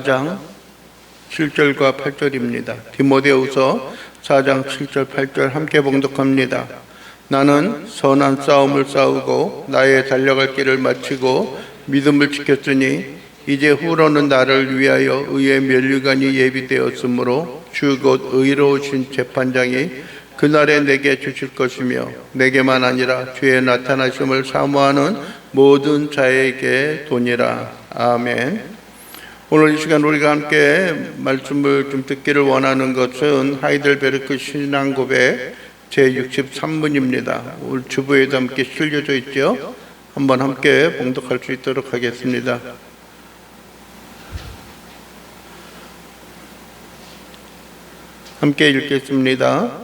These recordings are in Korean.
4장 7절과 8절입니다. 디모데후서 4장 7절 8절 함께 봉독합니다. 나는 선한 싸움을 싸우고 나의 달려갈 길을 마치고 믿음을 지켰으니 이제 후로는 나를 위하여 의의 면류관이 예비되었으므로 주 곧 의로우신 재판장이 그날에 내게 주실 것이며 내게만 아니라 주의 나타나심을 사모하는 모든 자에게 도니라. 아멘. 오늘 이 시간 우리가 함께 말씀을 좀 듣기를 원하는 것은 하이델베르크 신앙고백 제63문입니다. 오늘 주보에도 함께 실려져 있죠. 한번 함께 봉독할 수 있도록 하겠습니다. 함께 읽겠습니다.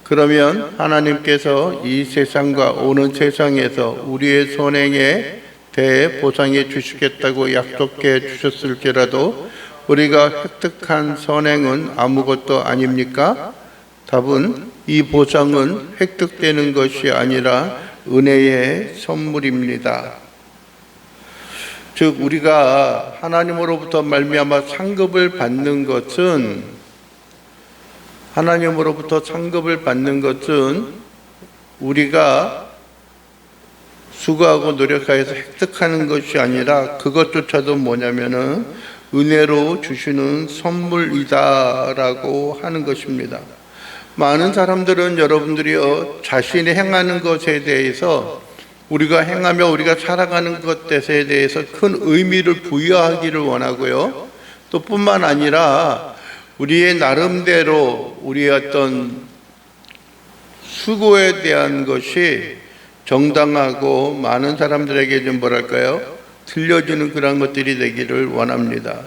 그러면 하나님께서 이 세상과 오는 세상에서 우리의 선행에 대해 보상해 주시겠다고 약속해 주셨을지라도 우리가 획득한 선행은 아무것도 아닙니까? 답은 이 보상은 획득되는 것이 아니라 은혜의 선물입니다. 즉 우리가 하나님으로부터 말미암아 상급을 받는 것은 우리가 수고하고 노력하여서 획득하는 것이 아니라 그것조차도 뭐냐면은 은혜로 주시는 선물이다라고 하는 것입니다. 많은 사람들은 여러분들이요 자신이 행하는 것에 대해서 우리가 행하며 우리가 살아가는 것에 대해서 큰 의미를 부여하기를 원하고요. 또 뿐만 아니라 우리의 나름대로 우리의 어떤 수고에 대한 것이 정당하고 많은 사람들에게 좀 들려주는 그런 것들이 되기를 원합니다.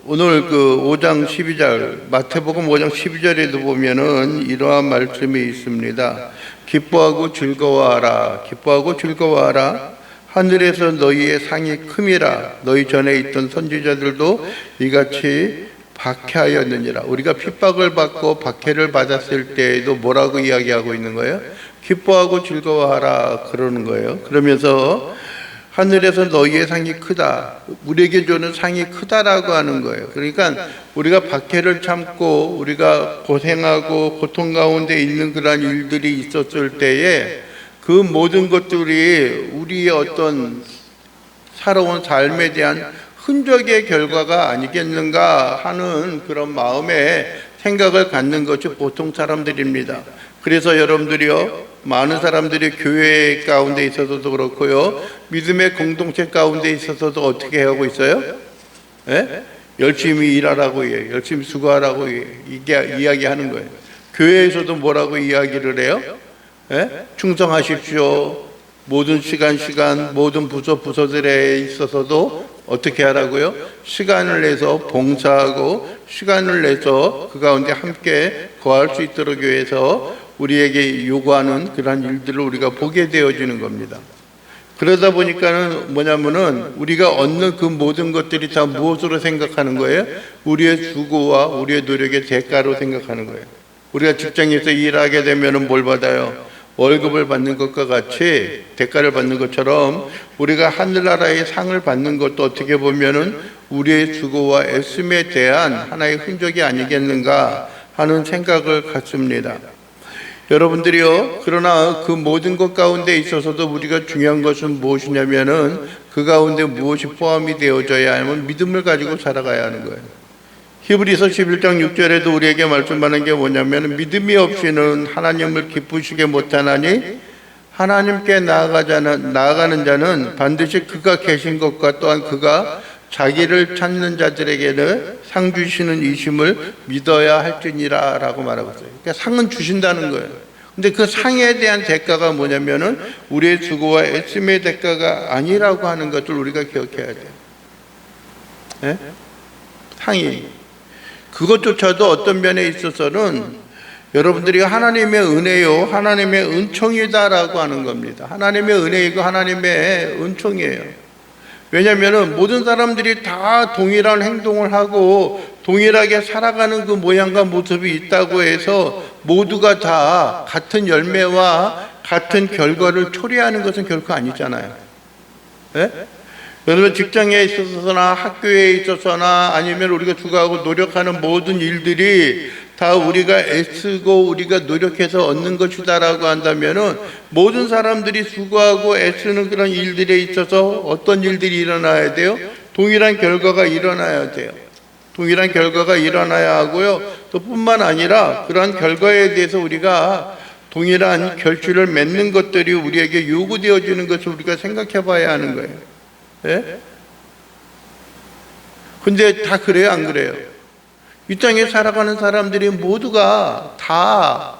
오늘 그 5장 12절 마태복음 5장 12절에도 보면은 이러한 말씀이 있습니다. 기뻐하고 즐거워하라. 기뻐하고 즐거워하라. 하늘에서 너희의 상이 큼이라. 너희 전에 있던 선지자들도 이같이 박해하였느니라. 우리가 핍박을 받고 박해를 받았을 때에도 뭐라고 이야기하고 있는 거예요? 기뻐하고 즐거워하라 그러는 거예요. 그러면서 하늘에서 너희의 상이 크다. 우리에게 주는 상이 크다라고 하는 거예요. 그러니까 우리가 박해를 참고 우리가 고생하고 고통 가운데 있는 그런 일들이 있었을 때에 그 모든 것들이 우리의 어떤 살아온 삶에 대한 흔적의 결과가 아니겠는가 하는 그런 마음의 생각을 갖는 것이 보통 사람들입니다. 그래서 여러분들이요 많은 사람들이 교회 가운데 있어서도 그렇고요 믿음의 공동체 가운데 있어서도 어떻게 하고 있어요? 열심히 일하라고 해요. 열심히 수고하라고 이야기하는 거예요. 교회에서도 뭐라고 이야기를 해요? 충성하십시오. 모든 시간 모든 부서들에 있어서도 어떻게 하라고요? 시간을 내서 봉사하고 시간을 내서 그 가운데 함께 거할 수 있도록 위해서 우리에게 요구하는 그러한 일들을 우리가 보게 되어지는 겁니다. 그러다 보니까는 뭐냐면은 우리가 얻는 그 모든 것들이 다 무엇으로 생각하는 거예요? 우리의 수고와 우리의 노력의 대가로 생각하는 거예요. 우리가 직장에서 일하게 되면은 뭘 받아요? 월급을 받는 것과 같이 대가를 받는 것처럼 우리가 하늘나라의 상을 받는 것도 어떻게 보면은 우리의 수고와 애씀에 대한 하나의 흔적이 아니겠는가 하는 생각을 갖습니다. 여러분들이요, 그러나 그 모든 것 가운데 있어서도 우리가 중요한 것은 무엇이냐면은 그 가운데 무엇이 포함이 되어져야 하면 믿음을 가지고 살아가야 하는 거예요. 히브리서 11장 6절에도 우리에게 말씀하는 게 뭐냐면 믿음이 없이는 하나님을 기쁘시게 못하나니 하나님께 나아가는 자는 반드시 그가 계신 것과 또한 그가 자기를 찾는 자들에게는 상 주시는 이심을 믿어야 할지니라 라고 말하고 있어요. 그러니까 상은 주신다는 거예요. 근데 그 상에 대한 대가가 뭐냐면은 우리의 수고와 애씀의 대가가 아니라고 하는 것을 우리가 기억해야 돼요. 상이 그것조차도 어떤 면에 있어서는 여러분들이 하나님의 은혜요 하나님의 은총이다라고 하는 겁니다. 하나님의 은혜이고 하나님의 은총이에요. 왜냐하면 모든 사람들이 다 동일한 행동을 하고 동일하게 살아가는 그 모양과 모습이 있다고 해서 모두가 다 같은 열매와 같은 결과를 초래하는 것은 결코 아니잖아요. 여러분 직장에 있어서나 학교에 있어서나 아니면 우리가 주고하고 노력하는 모든 일들이 다 우리가 애쓰고 우리가 노력해서 얻는 것이다라고 한다면은 모든 사람들이 수고하고 애쓰는 그런 일들에 있어서 어떤 일들이 일어나야 돼요? 동일한 결과가 일어나야 돼요. 동일한 결과가 일어나야 하고요. 또 뿐만 아니라 그러한 결과에 대해서 우리가 동일한 결실을 맺는 것들이 우리에게 요구되어지는 것을 우리가 생각해 봐야 하는 거예요. 예? 근데 다 그래요, 안 그래요? 이 땅에 살아가는 사람들이 모두가 다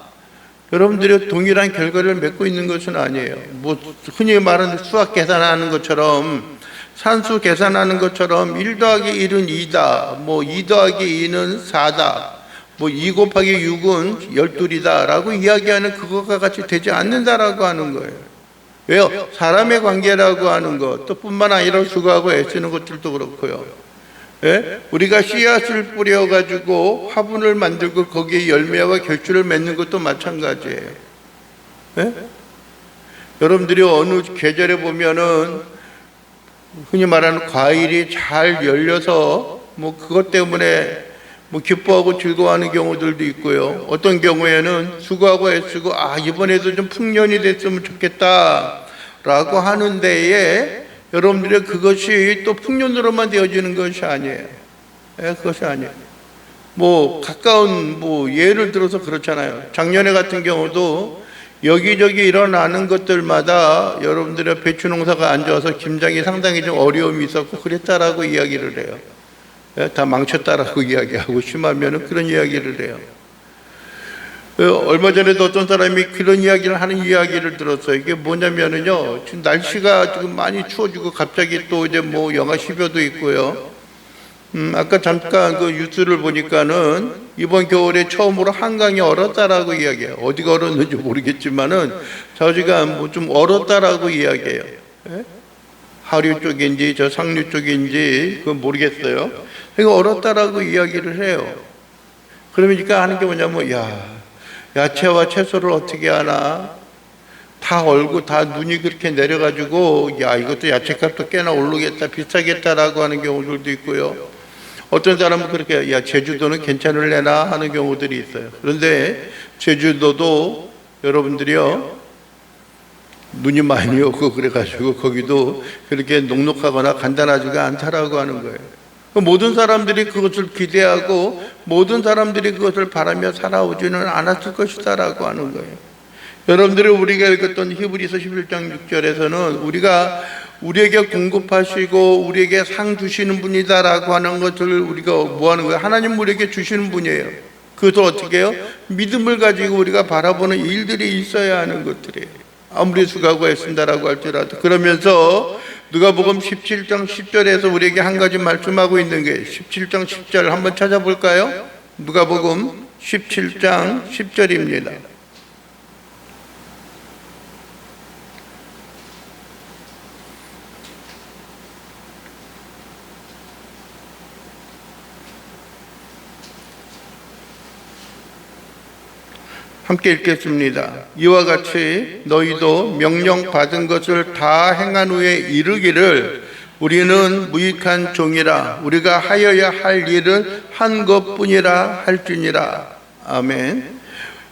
여러분들이 동일한 결과를 맺고 있는 것은 아니에요. 뭐 흔히 말하는 수학 계산하는 것처럼, 산수 계산하는 것처럼 1 더하기 1은 2다, 뭐 2 더하기 2는 4다, 뭐 2 곱하기 6은 12이다 라고 이야기하는 그것과 같이 되지 않는다라고 하는 거예요. 왜요? 사람의 관계라고 하는 것, 또 뿐만 아니라 수고하고 애쓰는 것들도 그렇고요. 예? 우리가 씨앗을 뿌려가지고 화분을 만들고 거기에 열매와 결실을 맺는 것도 마찬가지예요. 예? 여러분들이 어느 계절에 보면은 흔히 말하는 과일이 잘 열려서 뭐 그것 때문에 뭐 기뻐하고 즐거워하는 경우들도 있고요. 어떤 경우에는 수고하고 애쓰고 이번에도 좀 풍년이 됐으면 좋겠다 라고 하는 데에 여러분들의 그것이 또 풍년으로만 되어지는 것이 아니에요. 그것이 아니에요. 뭐 가까운 뭐 예를 들어서 그렇잖아요. 작년에 같은 경우도 여기저기 일어나는 것들마다 여러분들의 배추 농사가 안 좋아서 김장이 상당히 좀 어려움이 있었고 그랬다라고 이야기를 해요. 다 망쳤다라고 이야기하고 심하면 그런 이야기를 해요. 얼마 전에도 어떤 사람이 그런 이야기를 하는 이야기를 들었어요. 이게 뭐냐면은요, 지금 날씨가 지금 많이 추워지고 갑자기 또 이제 뭐 영하 10여도 있고요. 아까 잠깐 그 뉴스를 보니까는 이번 겨울에 처음으로 한강이 얼었다라고 이야기해요. 어디가 얼었는지 모르겠지만은 저지간 뭐 좀 얼었다라고 이야기해요. 하류 쪽인지 저 상류 쪽인지 그건 모르겠어요. 그러니까 얼었다라고 이야기를 해요. 그러니까 하는 게 뭐냐면 야채와 채소를 어떻게 하나 다 얼고 다 눈이 그렇게 내려가지고 이것도 야채값도 꽤나 오르겠다 비싸겠다라고 하는 경우들도 있고요. 어떤 사람은 그렇게 제주도는 괜찮을래나 하는 경우들이 있어요. 그런데 제주도도 여러분들이요 눈이 많이 오고 그래가지고 거기도 그렇게 녹록하거나 간단하지가 않다라고 하는 거예요. 모든 사람들이 그것을 기대하고 모든 사람들이 그것을 바라며 살아오지는 않았을 것이다라고 하는 거예요. 여러분들이 우리가 읽었던 히브리서 11장 6절에서는 우리가 우리에게 공급하시고 우리에게 상 주시는 분이다라고 하는 것을 우리가 뭐 하는 거예요? 하나님 우리에게 주시는 분이에요. 그것을 어떻게 해요? 믿음을 가지고 우리가 바라보는 일들이 있어야 하는 것들이에요. 아무리 수고하고 애쓴다라고 할지라도. 그러면서 누가복음 17장 10절에서 우리에게 한 가지 말씀하고 있는 게 17장 10절 한번 찾아볼까요? 누가복음 17장 10절입니다. 함께 읽겠습니다. 이와 같이 너희도 명령 받은 것을 다 행한 후에 이르기를 우리는 무익한 종이라 우리가 하여야 할 일을 한 것뿐이라 할지니라. 아멘.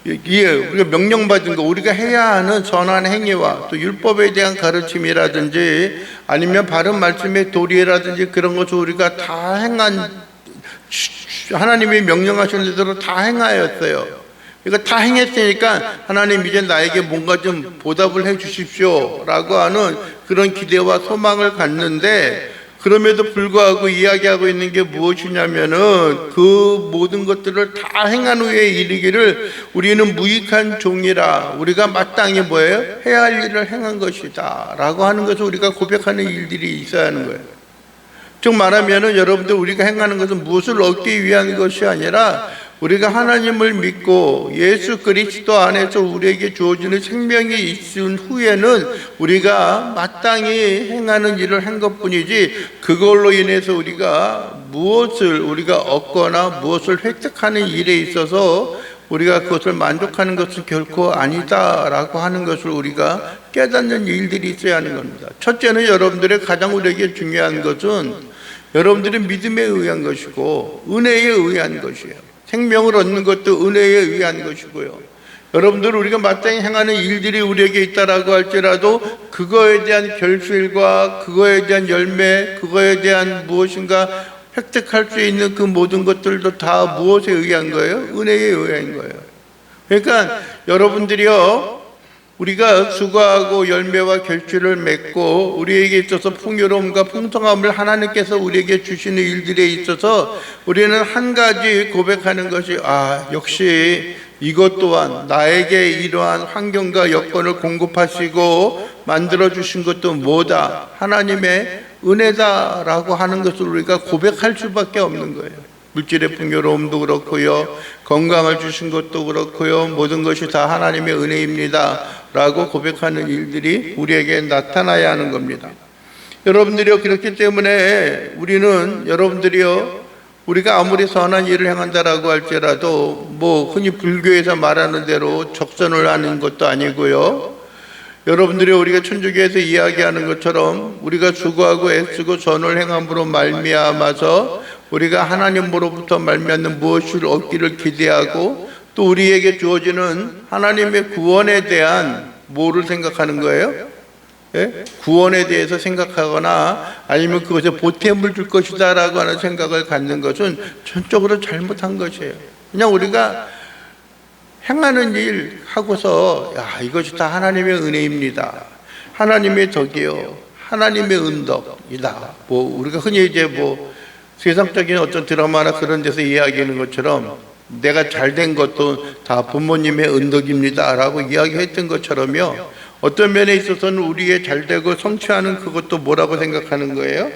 우리가 명령받은 거 우리가 해야 하는 선한 행위와 또 율법에 대한 가르침이라든지 아니면 바른 말씀의 도리라든지 그런 것을 우리가 다 행한 하나님이 명령하신 대로 다 행하였어요. 이거 다 행했으니까 하나님 이제 나에게 뭔가 좀 보답을 해 주십시오 라고 하는 그런 기대와 소망을 갖는데 그럼에도 불구하고 이야기하고 있는 게 무엇이냐면은 그 모든 것들을 다 행한 후에 이르기를 우리는 무익한 종이라 우리가 마땅히 뭐예요? 해야 할 일을 행한 것이다 라고 하는 것을 우리가 고백하는 일들이 있어야 하는 거예요. 즉 말하면은 여러분들 우리가 행하는 것은 무엇을 얻기 위한 것이 아니라 우리가 하나님을 믿고 예수 그리스도 안에서 우리에게 주어지는 생명이 있은 후에는 우리가 마땅히 행하는 일을 한 것뿐이지 그걸로 인해서 우리가 무엇을 우리가 얻거나 무엇을 획득하는 일에 있어서 우리가 그것을 만족하는 것은 결코 아니다라고 하는 것을 우리가 깨닫는 일들이 있어야 하는 겁니다. 첫째는 여러분들의 가장 우리에게 중요한 것은 여러분들의 믿음에 의한 것이고 은혜에 의한 것이에요. 생명을 얻는 것도 은혜에 의한 것이고요. 여러분들 우리가 마땅히 행하는 일들이 우리에게 있다라고 할지라도 그거에 대한 결실과 그거에 대한 열매, 그거에 대한 무엇인가 획득할 수 있는 그 모든 것들도 다 무엇에 의한 거예요? 은혜에 의한 거예요. 그러니까 여러분들이요, 우리가 수고하고 열매와 결실을 맺고 우리에게 있어서 풍요로움과 풍성함을 하나님께서 우리에게 주시는 일들에 있어서 우리는 한 가지 고백하는 것이 역시 이것 또한 나에게 이러한 환경과 여건을 공급하시고 만들어주신 것도 뭐다? 하나님의 은혜다라고 하는 것을 우리가 고백할 수밖에 없는 거예요. 물질의 풍요로움도 그렇고요, 건강을 주신 것도 그렇고요, 모든 것이 다 하나님의 은혜입니다 라고 고백하는 일들이 우리에게 나타나야 하는 겁니다. 여러분들이요, 그렇기 때문에 우리는 여러분들이요, 우리가 아무리 선한 일을 행한다라고 할지라도 흔히 불교에서 말하는 대로 적선을 하는 것도 아니고요, 여러분들이 우리가 천주교에서 이야기하는 것처럼 우리가 수고하고 애쓰고 선을 행함으로 말미암아서 우리가 하나님으로부터 말미암는 무엇을 얻기를 기대하고 또 우리에게 주어지는 하나님의 구원에 대한 뭐를 생각하는 거예요? 예? 구원에 대해서 생각하거나 아니면 그것에 보탬을 줄 것이다 라고 하는 생각을 갖는 것은 전적으로 잘못한 것이에요. 그냥 우리가 행하는 일 하고서 이것이 다 하나님의 은혜입니다, 하나님의 덕이요, 하나님의 은덕이다, 우리가 흔히 이제 세상적인 어떤 드라마나 그런 데서 이야기하는 것처럼 내가 잘된 것도 다 부모님의 은덕입니다 라고 이야기했던 것처럼요, 어떤 면에 있어서는 우리의 잘되고 성취하는 그것도 뭐라고 생각하는 거예요?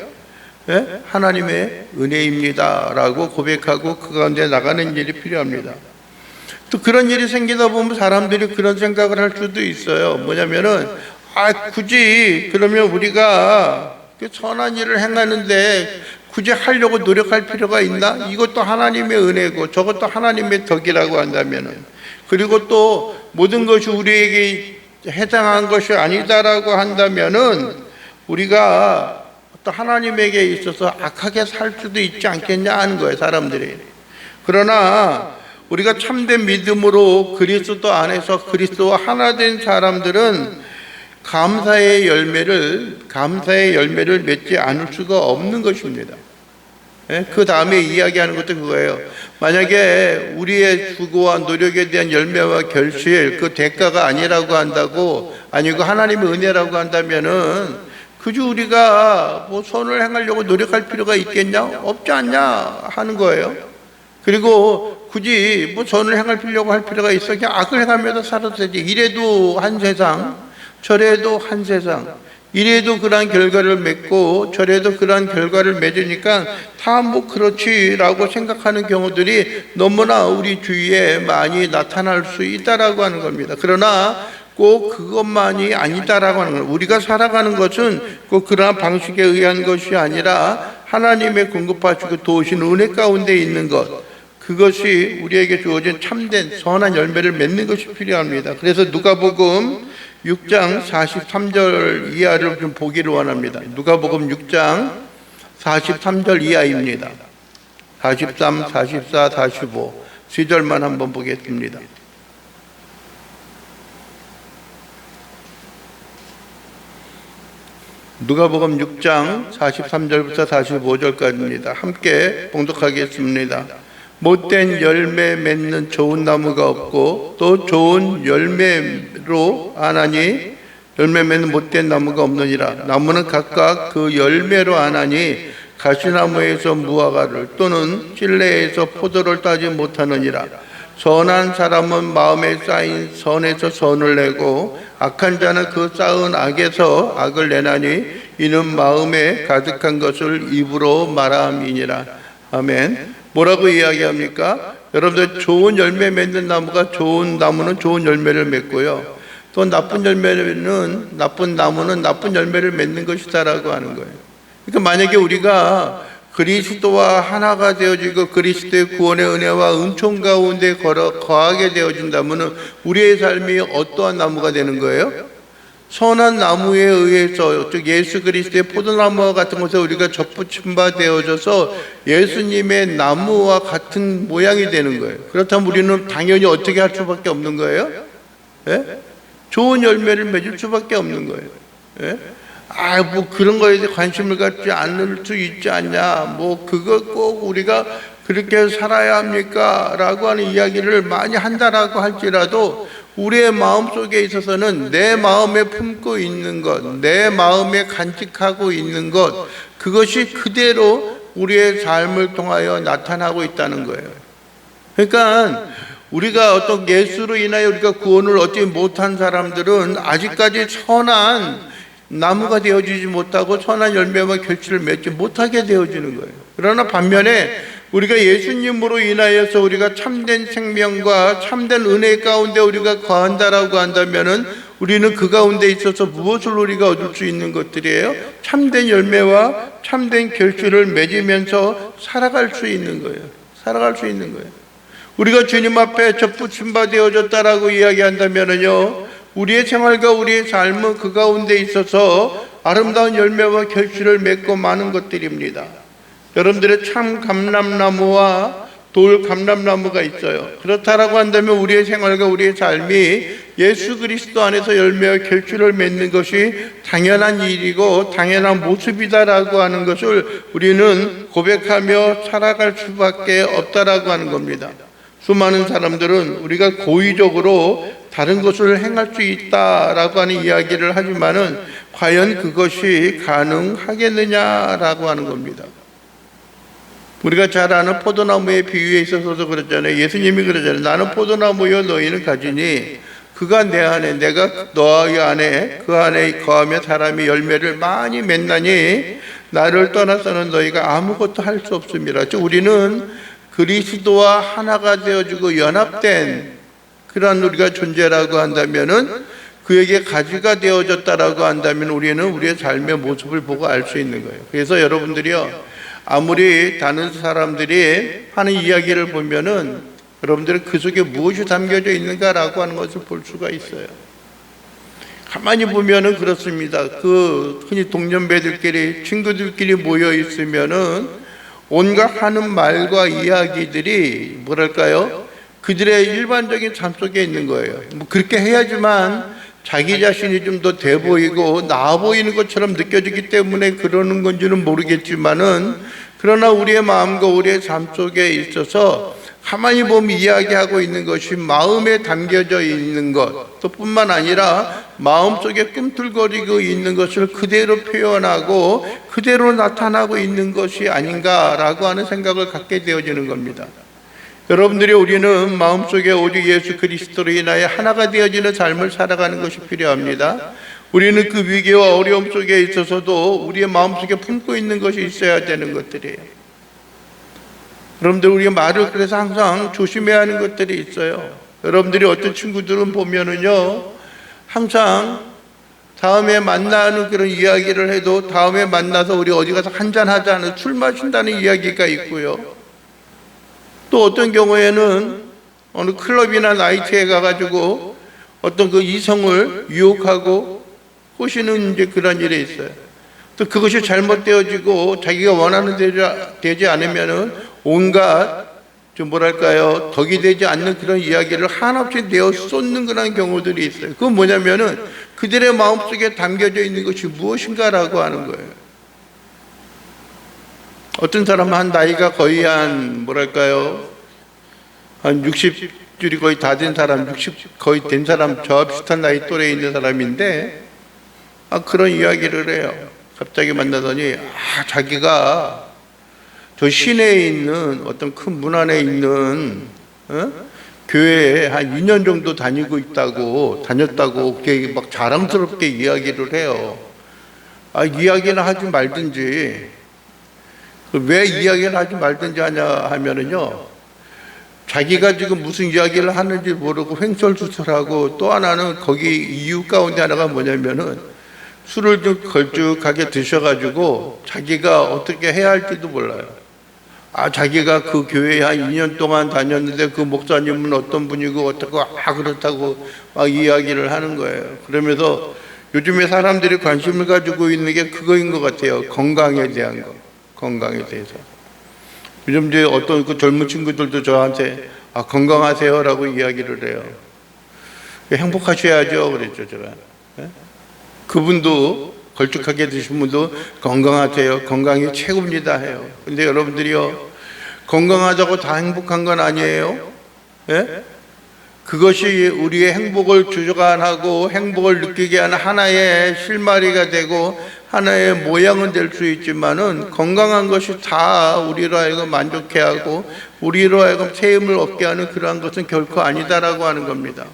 네? 하나님의 은혜입니다 라고 고백하고 그 가운데 나가는 일이 필요합니다. 또 그런 일이 생기다 보면 사람들이 그런 생각을 할 수도 있어요. 뭐냐면은 굳이 그러면 우리가 선한 일을 행하는데 굳이 하려고 노력할 필요가 있나? 이것도 하나님의 은혜고 저것도 하나님의 덕이라고 한다면은, 그리고 또 모든 것이 우리에게 해당한 것이 아니다라고 한다면은 우리가 또 하나님에게 있어서 악하게 살 수도 있지 않겠냐 하는 거예요, 사람들이. 그러나 우리가 참된 믿음으로 그리스도 안에서 그리스도와 하나 된 사람들은 감사의 열매를 맺지 않을 수가 없는 것입니다. 그 다음에 이야기하는 것도 그거예요. 만약에 우리의 수고와 노력에 대한 열매와 결실, 그 대가가 아니라고 한다고, 아니고 하나님의 은혜라고 한다면은 그저 우리가 선을 행하려고 노력할 필요가 있겠냐? 없지 않냐 하는 거예요. 그리고 굳이 선을 행하려고 할 필요가 있어 그냥 악을 행하면서 살아도 되지. 이래도 한 세상, 저래도 한 세상, 이래도 그러한 결과를 맺고 저래도 그러한 결과를 맺으니까 다 그렇지라고 생각하는 경우들이 너무나 우리 주위에 많이 나타날 수 있다라고 하는 겁니다. 그러나 꼭 그것만이 아니다라고 하는 거예요. 우리가 살아가는 것은 꼭 그러한 방식에 의한 것이 아니라 하나님의 공급하시고 도우신 은혜 가운데 있는 것, 그것이 우리에게 주어진 참된 선한 열매를 맺는 것이 필요합니다. 그래서 누가복음 6장 43절 이하를 좀 보기를 원합니다. 누가복음 6장 43절 이하입니다. 43, 44, 45 4절만 한번 보겠습니다. 누가복음 6장 43절부터 45절까지입니다. 함께 봉독하겠습니다. 못된 열매 맺는 좋은 나무가 없고 또 좋은 열매로 아나니 열매 맺는 못된 나무가 없느니라. 나무는 각각 그 열매로 아나니 가시나무에서 무화과를 또는 찔레에서 포도를 따지 못하느니라. 선한 사람은 마음에 쌓인 선에서 선을 내고 악한 자는 그 쌓은 악에서 악을 내나니 이는 마음에 가득한 것을 입으로 말함이니라. 아멘. 뭐라고 이야기합니까? 여러분들 좋은 열매 맺는 나무가 좋은 나무는 좋은 열매를 맺고요. 또 나쁜 열매는 나쁜 나무는 나쁜 열매를 맺는 것이다라고 하는 거예요. 그러니까 만약에 우리가 그리스도와 하나가 되어지고 그리스도의 구원의 은혜와 은총 가운데 거하게 되어진다면 우리의 삶이 어떠한 나무가 되는 거예요? 선한 나무에 의해서, 즉 예수 그리스도의 포도나무와 같은 곳에 우리가 접붙임 바 되어져서 예수님의 나무와 같은 모양이 되는 거예요. 그렇다면 우리는 당연히 어떻게 할 수밖에 없는 거예요? 예? 좋은 열매를 맺을 수밖에 없는 거예요. 예? 뭐 그런 거에 대해 관심을 갖지 않을 수 있지 않냐, 뭐 그거 꼭 우리가 그렇게 살아야 합니까? 라고 하는 이야기를 많이 한다라고 할지라도 우리의 마음속에 있어서는 내 마음에 품고 있는 것, 내 마음에 간직하고 있는 것, 그것이 그대로 우리의 삶을 통하여 나타나고 있다는 거예요. 그러니까 우리가 어떤 예수로 인하여 우리가 구원을 얻지 못한 사람들은 아직까지 선한 나무가 되어지지 못하고 선한 열매와 결실을 맺지 못하게 되어지는 거예요. 그러나 반면에 우리가 예수님으로 인하여서 우리가 참된 생명과 참된 은혜 가운데 우리가 거한다라고 한다면은 우리는 그 가운데 있어서 무엇을 우리가 얻을 수 있는 것들이에요? 참된 열매와 참된 결실을 맺으면서 살아갈 수 있는 거예요. 살아갈 수 있는 거예요. 우리가 주님 앞에 접붙임 바 되어졌다라고 이야기한다면은요, 우리의 생활과 우리의 삶은 그 가운데 있어서 아름다운 열매와 결실을 맺고 많은 것들입니다. 여러분들의 참 감람나무와 돌 감람나무가 있어요. 그렇다라고 한다면 우리의 생활과 우리의 삶이 예수 그리스도 안에서 열매와 결실을 맺는 것이 당연한 일이고 당연한 모습이다라고 하는 것을 우리는 고백하며 살아갈 수밖에 없다라고 하는 겁니다. 수많은 사람들은 우리가 고의적으로 다른 것을 행할 수 있다라고 하는 이야기를 하지만은 과연 그것이 가능하겠느냐라고 하는 겁니다. 우리가 잘 아는 포도나무의 비유에 있어서도 그랬잖아요. 예수님이 그러잖아요. 나는 포도나무여 너희는 가지니 그가 내 안에 내가 너희 안에 그 안에 거하며 사람이 열매를 많이 맺나니 나를 떠나서는 너희가 아무것도 할 수 없습니다. 즉 우리는 그리스도와 하나가 되어지고 연합된 그러한 우리가 존재라고 한다면은 그에게 가지가 되어졌다라고 한다면 우리는 우리의 삶의 모습을 보고 알 수 있는 거예요. 그래서 여러분들이요, 아무리 다른 사람들이 하는 이야기를 보면은 여러분들은 그 속에 무엇이 담겨져 있는가라고 하는 것을 볼 수가 있어요. 가만히 보면은 그렇습니다. 그 흔히 동년배들끼리 친구들끼리 모여 있으면은 온갖 하는 말과 이야기들이 뭐랄까요? 그들의 일반적인 삶 속에 있는 거예요. 뭐 그렇게 해야지만 자기 자신이 좀 더 돼 보이고 나아 보이는 것처럼 느껴지기 때문에 그러는 건지는 모르겠지만은 그러나 우리의 마음과 우리의 삶 속에 있어서 가만히 보면 이야기하고 있는 것이 마음에 담겨져 있는 것, 또 뿐만 아니라 마음속에 꿈틀거리고 있는 것을 그대로 표현하고 그대로 나타나고 있는 것이 아닌가라고 하는 생각을 갖게 되어지는 겁니다. 여러분들이 우리는 마음속에 오직 예수 그리스도로 인하여 하나가 되어지는 삶을 살아가는 것이 필요합니다. 우리는 그 위기와 어려움 속에 있어서도 우리의 마음속에 품고 있는 것이 있어야 되는 것들이에요. 여러분들 우리가 말을 그래서 항상 조심해야 하는 것들이 있어요. 여러분들이 어떤 친구들은 보면은요, 항상 다음에 만나는 그런 이야기를 해도 다음에 만나서 우리 어디 가서 한잔 하자는 술 마신다는 이야기가 있고요. 또 어떤 경우에는 어느 클럽이나 나이트에 가가지고 어떤 그 이성을 유혹하고 꼬시는 이제 그런 일이 있어요. 또 그것이 잘못되어지고 자기가 원하는 대로 되지 않으면은 온갖 좀 뭐랄까요, 덕이 되지 않는 그런 이야기를 한없이 내어 쏟는 그런 경우들이 있어요. 그건 뭐냐면은 그들의 마음속에 담겨져 있는 것이 무엇인가라고 하는 거예요. 어떤 사람은 한 나이가 거의 한 뭐랄까요, 한 60줄이 거의 다 된 사람, 60 거의 된 사람, 저와 비슷한 나이 또래에 있는 사람인데 그런 이야기를 해요. 갑자기 만나더니 자기가 저 시내에 있는 어떤 큰 문 안에 있는 교회에 한 2년 정도 다녔다고 그게 막 자랑스럽게 이야기를 해요. 이야기는 하지 말든지. 왜 이야기를 하지 말든지 하냐 하면은요, 자기가 지금 무슨 이야기를 하는지 모르고 횡설수설하고, 또 하나는 거기 이유 가운데 하나가 뭐냐면은 술을 좀 걸쭉하게 드셔가지고 자기가 어떻게 해야 할지도 몰라요. 자기가 그 교회에 한 2년 동안 다녔는데 그 목사님은 어떤 분이고 어떻고 그렇다고 막 이야기를 하는 거예요. 그러면서 요즘에 사람들이 관심을 가지고 있는 게 그거인 것 같아요. 건강에 대한 거. 건강에 대해서. 요즘 이제 어떤 그 젊은 친구들도 저한테 건강하세요라고 이야기를 해요. 행복하셔야죠. 그랬죠, 제가. 그분도 걸쭉하게 드신 분도 건강하세요. 건강이 최고입니다 해요. 근데 여러분들이요, 건강하다고 다 행복한 건 아니에요. 예? 그것이 우리의 행복을 주관하고 행복을 느끼게 하는 하나의 실마리가 되고 하나의 모양은 될 수 있지만은, 건강한 것이 다 우리로 하여금 만족해 하고 우리로 하여금 체험을 얻게 하는 그러한 것은 결코 아니다라고 하는 겁니다.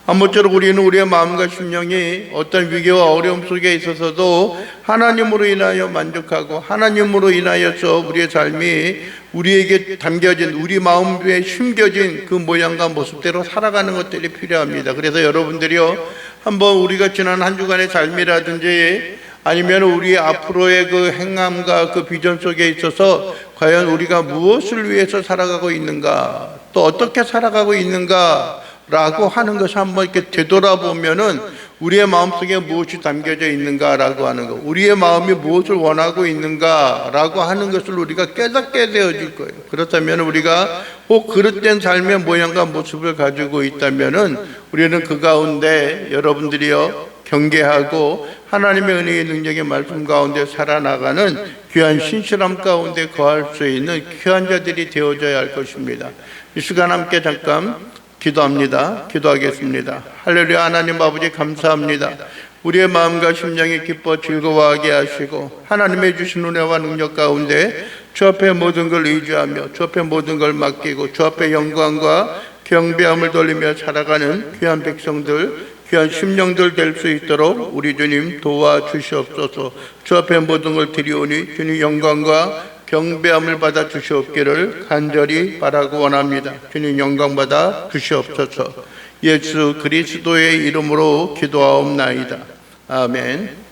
아무쪼록 우리는 우리의 마음과 심령이 어떤 위기와 어려움 속에 있어서도 하나님으로 인하여 만족하고 하나님으로 인하여서 우리의 삶이 우리에게 담겨진, 우리 마음에 심겨진 그 모양과 모습대로 살아가는 것들이 필요합니다. 그래서 여러분들이요, 한번 우리가 지난 한 주간의 삶이라든지 아니면 우리 앞으로의 그 행함과 그 비전 속에 있어서 과연 우리가 무엇을 위해서 살아가고 있는가, 또 어떻게 살아가고 있는가 라고 하는 것을 한번 이렇게 되돌아보면은 우리의 마음속에 무엇이 담겨져 있는가라고 하는 것, 우리의 마음이 무엇을 원하고 있는가라고 하는 것을 우리가 깨닫게 되어질 거예요. 그렇다면 우리가 혹 그릇된 삶의 모양과 모습을 가지고 있다면은 우리는 그 가운데 여러분들이요, 경계하고 하나님의 은혜의 능력의 말씀 가운데 살아나가는 귀한 신실함 가운데 거할 수 있는 귀한 자들이 되어져야 할 것입니다. 이 시간 함께 잠깐 기도합니다. 기도하겠습니다. 할렐루야. 하나님 아버지 감사합니다. 우리의 마음과 심령이 기뻐 즐거워하게 하시고 하나님의 주신 은혜와 능력 가운데 주 앞에 모든 걸 의지하며 주 앞에 모든 걸 맡기고 주 앞에 영광과 경배함을 돌리며 살아가는 귀한 백성들, 귀한 심령들 될 수 있도록 우리 주님 도와주시옵소서. 주 앞에 모든 걸 드리오니 주님 영광과 경배함을 받아 주시옵기를 간절히 바라고 원합니다. 주님 영광 받아 주시옵소서. 예수 그리스도의 이름으로 기도하옵나이다. 아멘.